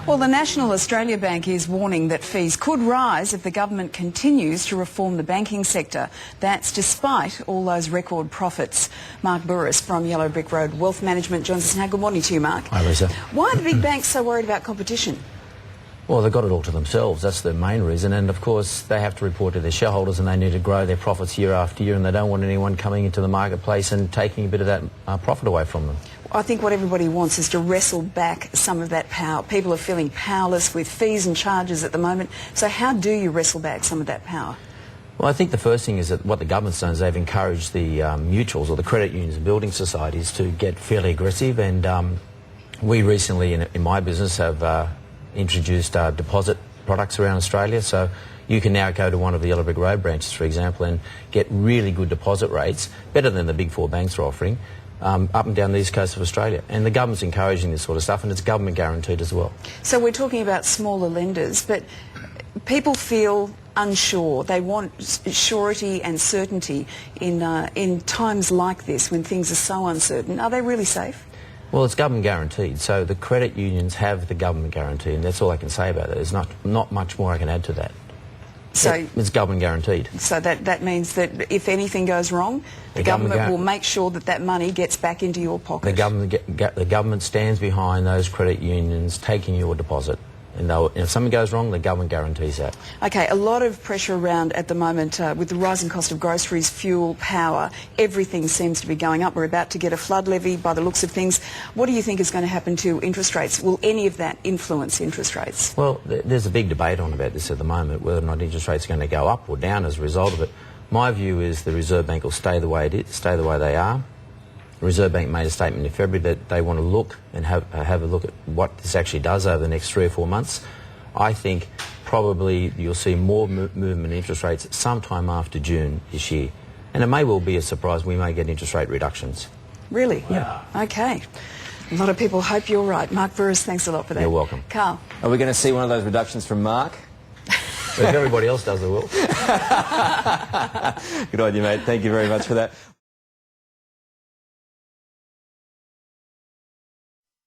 Well, the National Australia Bank is warning that fees could rise if the government continues to reform the banking sector. That's despite all those record profits. Mark Bouris from Yellow Brick Road Wealth Management joins us now. Good morning to you, Mark. Hi, Lisa. Why are the big banks so worried about competition? Well, they've got it all to themselves. That's the main reason. And, of course, they have to report to their shareholders and they need to grow their profits year after year, and they don't want anyone coming into the marketplace and taking a bit of that profit away from them. I think what everybody wants is to wrestle back some of that power. People are feeling powerless with fees and charges at the moment. So how do you wrestle back some of that power? Well, I think the first thing is that what the government's done is they've encouraged the mutuals or the credit unions and building societies to get fairly aggressive. And we recently, in my business, have introduced deposit products around Australia. So you can now go to one of the Yellow Brick Road branches, for example, and get really good deposit rates, better than the big four banks are offering, up and down the east coast of Australia. And the government's encouraging this sort of stuff, and it's government guaranteed as well. So we're talking about smaller lenders, but people feel unsure. They want surety and certainty in times like this when things are so uncertain. Are they really safe? Well, it's government guaranteed, so the credit unions have the government guarantee, and that's all I can say about it. There's not much more I can add to that. So it's government guaranteed. So that means that if anything goes wrong, the government will make sure that that money gets back into your pocket. The government stands behind those credit unions taking your deposit. And if something goes wrong, the government guarantees that. Okay, a lot of pressure around at the moment with the rising cost of groceries, fuel, power. Everything seems to be going up. We're about to get a flood levy by the looks of things. What do you think is going to happen to interest rates? Will any of that influence interest rates? Well, there's a big debate on about this at the moment, whether or not interest rates are going to go up or down as a result of it. My view is the Reserve Bank will stay the way it is, stay the way they are. The Reserve Bank made a statement in February that they want to look and have a look at what this actually does over the next 3 or 4 months. I think probably you'll see more movement in interest rates sometime after June this year. And it may well be a surprise. We may get interest rate reductions. Really? Yeah. Okay. A lot of people hope you're right. Mark Bouris, thanks a lot for that. You're welcome. Carl? Are we going to see one of those reductions from Mark? If everybody else does, they will. Good on you, mate. Thank you very much for that.